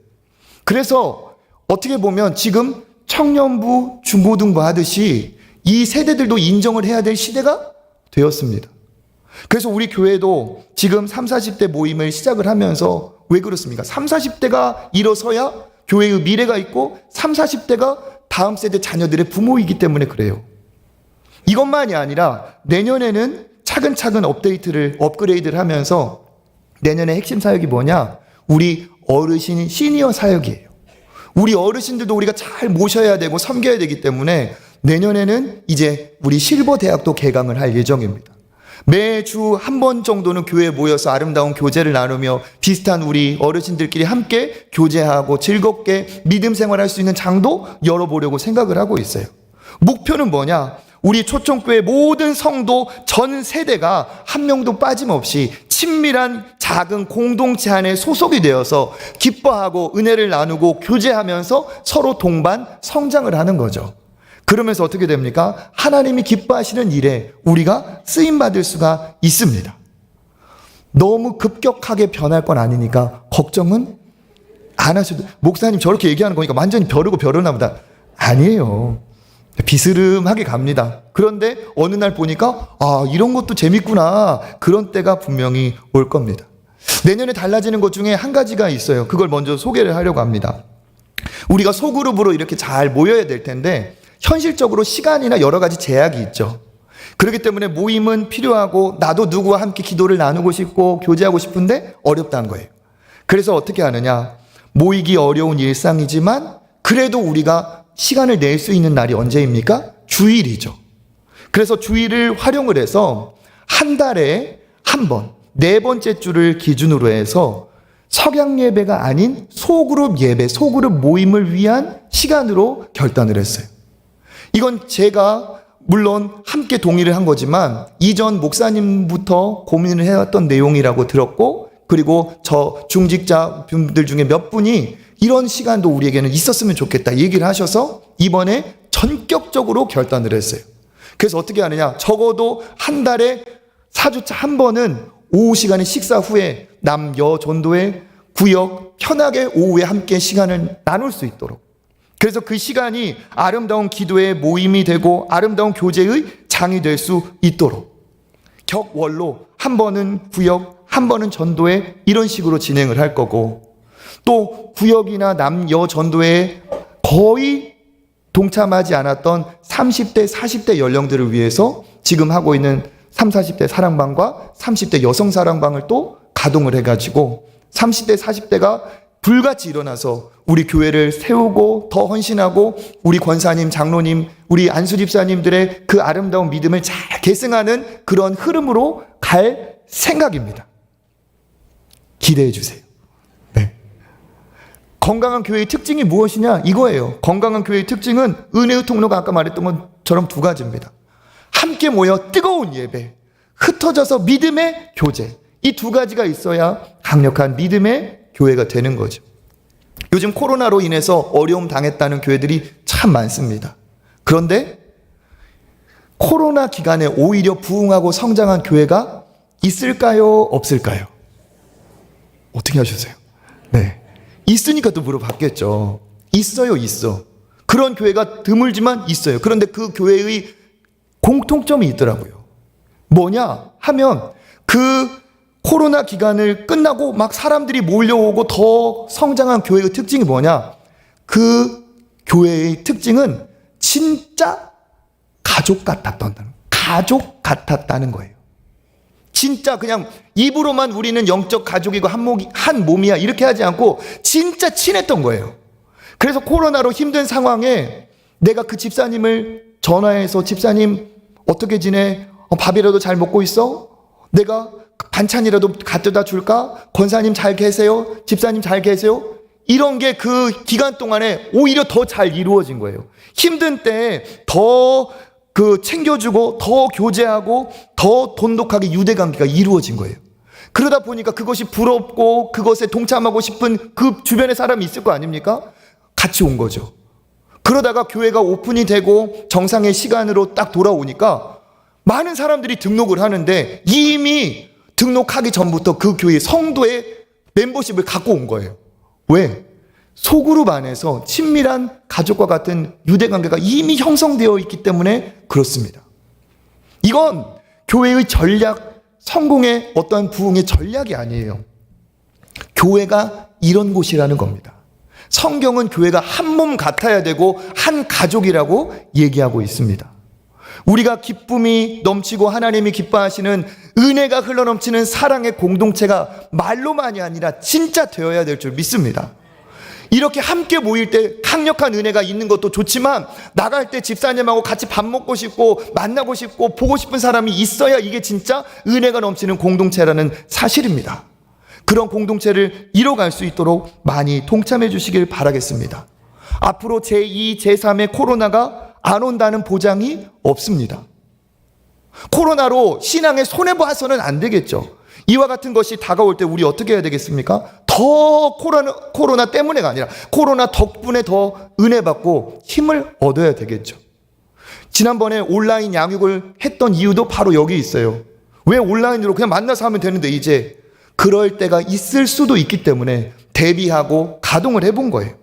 그래서 어떻게 보면 지금 청년부, 중고등부 하듯이 이 세대들도 인정을 해야 될 시대가 되었습니다. 그래서 우리 교회도 지금 30, 40대 모임을 시작을 하면서 왜 그렇습니까? 30, 40대가 일어서야 교회의 미래가 있고 30, 40대가 다음 세대 자녀들의 부모이기 때문에 그래요. 이것만이 아니라 내년에는 차근차근 업그레이드를 하면서 내년에 핵심 사역이 뭐냐? 우리 어르신 시니어 사역이에요. 우리 어르신들도 우리가 잘 모셔야 되고 섬겨야 되기 때문에 내년에는 이제 우리 실버 대학도 개강을 할 예정입니다. 매주 한 번 정도는 교회에 모여서 아름다운 교제를 나누며 비슷한 우리 어르신들끼리 함께 교제하고 즐겁게 믿음 생활할 수 있는 장도 열어보려고 생각을 하고 있어요. 목표는 뭐냐? 우리 초청교회 모든 성도 전 세대가 한 명도 빠짐없이 친밀한 작은 공동체 안에 소속이 되어서 기뻐하고 은혜를 나누고 교제하면서 서로 동반 성장을 하는 거죠. 그러면서 어떻게 됩니까? 하나님이 기뻐하시는 일에 우리가 쓰임받을 수가 있습니다. 너무 급격하게 변할 건 아니니까 걱정은 안 하셔도. 목사님 저렇게 얘기하는 거니까 완전히 벼르나 보다. 아니에요. 비스름하게 갑니다. 그런데 어느 날 보니까 이런 것도 재밌구나. 그런 때가 분명히 올 겁니다. 내년에 달라지는 것 중에 한 가지가 있어요. 그걸 먼저 소개를 하려고 합니다. 우리가 소그룹으로 이렇게 잘 모여야 될 텐데 현실적으로 시간이나 여러 가지 제약이 있죠. 그렇기 때문에 모임은 필요하고 나도 누구와 함께 기도를 나누고 싶고 교제하고 싶은데 어렵다는 거예요. 그래서 어떻게 하느냐? 모이기 어려운 일상이지만 그래도 우리가 시간을 낼 수 있는 날이 언제입니까? 주일이죠. 그래서 주일을 활용을 해서 한 달에 한 번, 네 번째 주를 기준으로 해서 석양 예배가 아닌 소그룹 예배, 소그룹 모임을 위한 시간으로 결단을 했어요. 이건 제가 물론 함께 동의를 한 거지만 이전 목사님부터 고민을 해왔던 내용이라고 들었고 그리고 저 중직자 분들 중에 몇 분이 이런 시간도 우리에게는 있었으면 좋겠다 얘기를 하셔서 이번에 전격적으로 결단을 했어요. 그래서 어떻게 하느냐? 적어도 한 달에 4주차 한 번은 오후 시간에 식사 후에 남, 여, 전도회, 구역 편하게 오후에 함께 시간을 나눌 수 있도록 그래서 그 시간이 아름다운 기도의 모임이 되고 아름다운 교제의 장이 될 수 있도록 격월로 한 번은 구역, 한 번은 전도회 이런 식으로 진행을 할 거고 또 구역이나 남, 여 전도회 거의 동참하지 않았던 30대, 40대 연령들을 위해서 지금 하고 있는 30, 40대 사랑방과 30대 여성 사랑방을 또 가동을 해가지고 30대, 40대가 불같이 일어나서 우리 교회를 세우고 더 헌신하고 우리 권사님, 장로님, 우리 안수 집사님들의 그 아름다운 믿음을 잘 계승하는 그런 흐름으로 갈 생각입니다. 기대해 주세요. 네. 건강한 교회의 특징이 무엇이냐? 이거예요. 건강한 교회의 특징은 은혜의 통로가 아까 말했던 것처럼 두 가지입니다. 함께 모여 뜨거운 예배, 흩어져서 믿음의 교제. 이 두 가지가 있어야 강력한 믿음의 교회가 되는 거죠. 요즘 코로나로 인해서 어려움 당했다는 교회들이 참 많습니다. 그런데 코로나 기간에 오히려 부흥하고 성장한 교회가 있을까요? 없을까요? 어떻게 하셨어요? 네. 있으니까 또 물어봤겠죠. 있어요, 있어. 그런 교회가 드물지만 있어요. 그런데 그 교회의 공통점이 있더라고요. 뭐냐 하면 그 코로나 기간을 끝나고 막 사람들이 몰려오고 더 성장한 교회의 특징이 뭐냐? 그 교회의 특징은 진짜 가족 같았다는 거예요. 진짜 그냥 입으로만 우리는 영적 가족이고 한 몸이야 이렇게 하지 않고 진짜 친했던 거예요. 그래서 코로나로 힘든 상황에 내가 그 집사님을 전화해서 집사님 어떻게 지내? 밥이라도 잘 먹고 있어? 내가 반찬이라도 갖다 줄까? 권사님 잘 계세요? 집사님 잘 계세요? 이런 게 그 기간 동안에 오히려 더 잘 이루어진 거예요. 힘든 때 더 챙겨주고 더 교제하고 더 돈독하게 유대관계가 이루어진 거예요. 그러다 보니까 그것이 부럽고 그것에 동참하고 싶은 그 주변에 사람이 있을 거 아닙니까? 같이 온 거죠. 그러다가 교회가 오픈이 되고 정상의 시간으로 딱 돌아오니까 많은 사람들이 등록을 하는데 이미 등록하기 전부터 그 교회 성도의 멤버십을 갖고 온 거예요. 왜? 소그룹 안에서 친밀한 가족과 같은 유대관계가 이미 형성되어 있기 때문에 그렇습니다. 이건 교회의 전략, 성공의 어떤 부흥의 전략이 아니에요. 교회가 이런 곳이라는 겁니다. 성경은 교회가 한 몸 같아야 되고 한 가족이라고 얘기하고 있습니다. 우리가 기쁨이 넘치고 하나님이 기뻐하시는 은혜가 흘러넘치는 사랑의 공동체가 말로만이 아니라 진짜 되어야 될 줄 믿습니다. 이렇게 함께 모일 때 강력한 은혜가 있는 것도 좋지만 나갈 때 집사님하고 같이 밥 먹고 싶고 만나고 싶고 보고 싶은 사람이 있어야 이게 진짜 은혜가 넘치는 공동체라는 사실입니다. 그런 공동체를 이뤄갈 수 있도록 많이 동참해 주시길 바라겠습니다. 앞으로 제2, 제3의 코로나가 안 온다는 보장이 없습니다. 코로나로 신앙에 손해봐서는 안 되겠죠. 이와 같은 것이 다가올 때 우리 어떻게 해야 되겠습니까? 더 코로나 때문에가 아니라 코로나 덕분에 더 은혜 받고 힘을 얻어야 되겠죠. 지난번에 온라인 양육을 했던 이유도 바로 여기 있어요. 왜 온라인으로 그냥 만나서 하면 되는데 이제 그럴 때가 있을 수도 있기 때문에 대비하고 가동을 해본 거예요.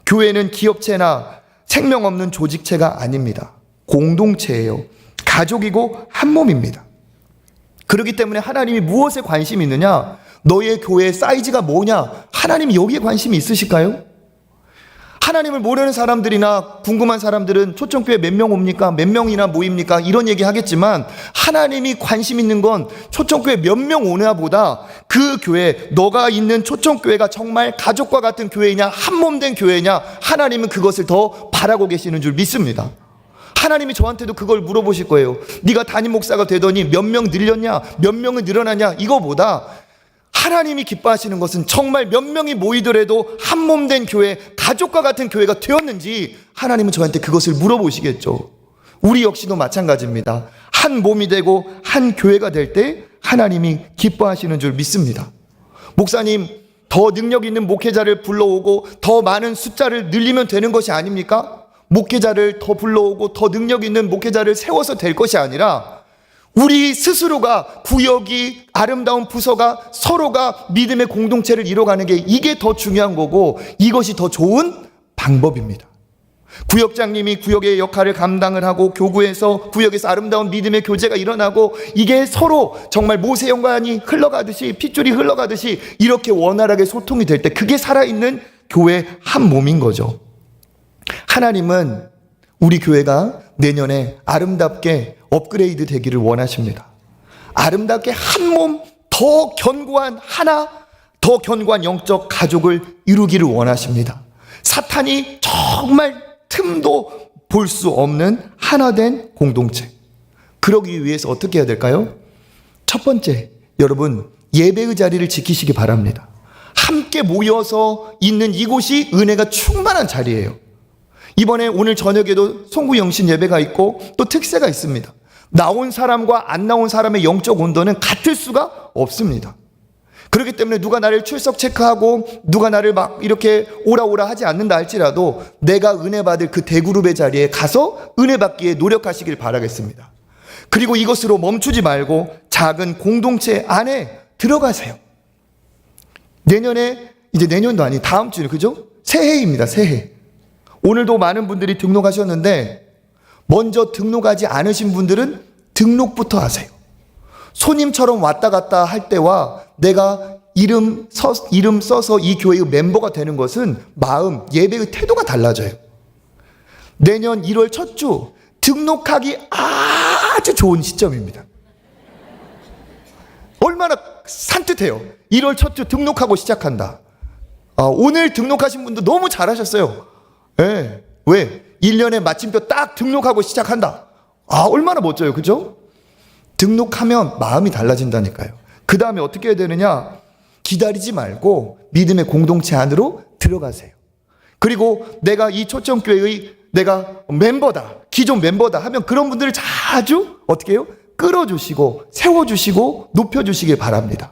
교회는 기업체나 생명 없는 조직체가 아닙니다. 공동체예요. 가족이고 한 몸입니다. 그렇기 때문에 하나님이 무엇에 관심이 있느냐? 너의 교회의 사이즈가 뭐냐? 하나님이 여기에 관심이 있으실까요? 하나님을 모르는 사람들이나 궁금한 사람들은 초청교회 몇 명 옵니까? 몇 명이나 모입니까? 이런 얘기 하겠지만 하나님이 관심 있는 건 초청교회 몇 명 오냐 보다 그 교회, 너가 있는 초청교회가 정말 가족과 같은 교회냐, 한몸된 교회냐, 하나님은 그것을 더 바라고 계시는 줄 믿습니다. 하나님이 저한테도 그걸 물어보실 거예요. 네가 담임 목사가 되더니 몇 명 늘렸냐, 몇 명은 늘어나냐, 이거보다 하나님이 기뻐하시는 것은 정말 몇 명이 모이더라도 한 몸 된 교회, 가족과 같은 교회가 되었는지 하나님은 저한테 그것을 물어보시겠죠. 우리 역시도 마찬가지입니다. 한 몸이 되고 한 교회가 될 때 하나님이 기뻐하시는 줄 믿습니다. 목사님, 더 능력 있는 목회자를 불러오고 더 많은 숫자를 늘리면 되는 것이 아닙니까? 목회자를 더 불러오고 더 능력 있는 목회자를 세워서 될 것이 아니라 우리 스스로가 구역이 아름다운 부서가 서로가 믿음의 공동체를 이뤄가는 게 이게 더 중요한 거고 이것이 더 좋은 방법입니다. 구역장님이 구역의 역할을 감당을 하고 교구에서 구역에서 아름다운 믿음의 교제가 일어나고 이게 서로 정말 모세 연관이 흘러가듯이 핏줄이 흘러가듯이 이렇게 원활하게 소통이 될 때 그게 살아있는 교회 한 몸인 거죠. 하나님은 우리 교회가 내년에 아름답게 업그레이드 되기를 원하십니다. 아름답게 한 몸, 더 견고한 하나, 더 견고한 영적 가족을 이루기를 원하십니다. 사탄이 정말 틈도 볼 수 없는 하나된 공동체. 그러기 위해서 어떻게 해야 될까요? 첫 번째, 여러분 예배의 자리를 지키시기 바랍니다. 함께 모여서 있는 이곳이 은혜가 충만한 자리예요. 이번에 오늘 저녁에도 송구영신 예배가 있고 또 특세가 있습니다. 나온 사람과 안 나온 사람의 영적 온도는 같을 수가 없습니다. 그렇기 때문에 누가 나를 출석 체크하고 누가 나를 막 이렇게 오라 하지 않는다 할지라도 내가 은혜 받을 그 대그룹의 자리에 가서 은혜 받기에 노력하시길 바라겠습니다. 그리고 이것으로 멈추지 말고 작은 공동체 안에 들어가세요. 내년에, 이제 내년도 아니 다음 주에, 그죠? 새해입니다. 새해. 오늘도 많은 분들이 등록하셨는데 먼저 등록하지 않으신 분들은 등록부터 하세요. 손님처럼 왔다 갔다 할 때와 내가 이름 써서 이 교회의 멤버가 되는 것은 마음, 예배의 태도가 달라져요. 내년 1월 첫 주 등록하기 아주 좋은 시점입니다. 얼마나 산뜻해요. 1월 첫 주 등록하고 시작한다. 오늘 등록하신 분도 너무 잘하셨어요. 네. 왜? 1년에 마침표 딱 등록하고 시작한다. 얼마나 멋져요. 그죠? 등록하면 마음이 달라진다니까요. 그 다음에 어떻게 해야 되느냐? 기다리지 말고 믿음의 공동체 안으로 들어가세요. 그리고 내가 이 초청교회의 내가 멤버다, 기존 멤버다 하면 그런 분들을 자주 어떻게 해요? 끌어주시고 세워주시고 높여주시길 바랍니다.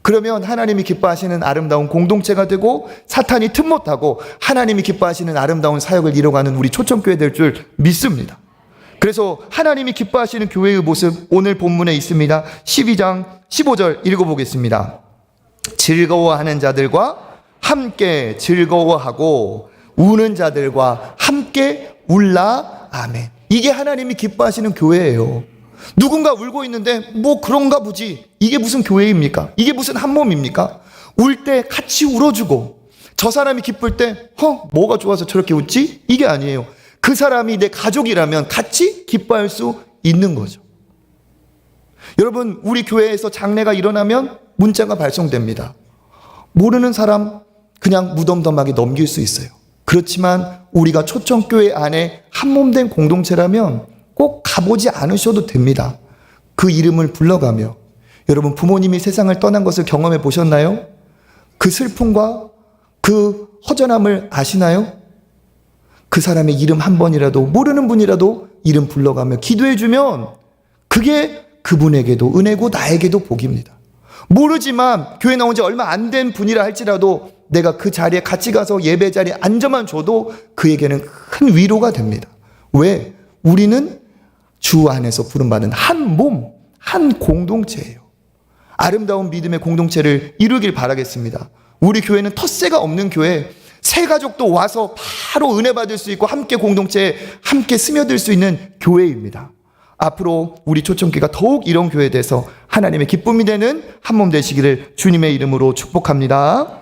그러면 하나님이 기뻐하시는 아름다운 공동체가 되고 사탄이 틈 못하고 하나님이 기뻐하시는 아름다운 사역을 이뤄가는 우리 초청교회 될 줄 믿습니다. 그래서 하나님이 기뻐하시는 교회의 모습 오늘 본문에 있습니다. 12장 15절 읽어보겠습니다. 즐거워하는 자들과 함께 즐거워하고 우는 자들과 함께 울라. 아멘. 이게 하나님이 기뻐하시는 교회예요. 누군가 울고 있는데 뭐 그런가 보지. 이게 무슨 교회입니까? 이게 무슨 한 몸입니까? 울 때 같이 울어주고 저 사람이 기쁠 때 뭐가 좋아서 저렇게 웃지? 이게 아니에요. 그 사람이 내 가족이라면 같이 기뻐할 수 있는 거죠. 여러분, 우리 교회에서 장례가 일어나면 문자가 발송됩니다. 모르는 사람 그냥 무덤덤하게 넘길 수 있어요. 그렇지만 우리가 초청교회 안에 한몸된 공동체라면 꼭 가보지 않으셔도 됩니다. 그 이름을 불러가며. 여러분, 부모님이 세상을 떠난 것을 경험해 보셨나요? 그 슬픔과 그 허전함을 아시나요? 그 사람의 이름 한 번이라도, 모르는 분이라도 이름 불러가며 기도해주면 그게 그분에게도 은혜고 나에게도 복입니다. 모르지만 교회 나온 지 얼마 안 된 분이라 할지라도 내가 그 자리에 같이 가서 예배 자리에 앉아만 줘도 그에게는 큰 위로가 됩니다. 왜? 우리는 주 안에서 부름받은 한 몸, 한 공동체예요. 아름다운 믿음의 공동체를 이루길 바라겠습니다. 우리 교회는 텃세가 없는 교회, 새 가족도 와서 바로 은혜 받을 수 있고 함께 공동체에 함께 스며들 수 있는 교회입니다. 앞으로 우리 초청교회가 더욱 이런 교회에 대해서 하나님의 기쁨이 되는 한 몸 되시기를 주님의 이름으로 축복합니다.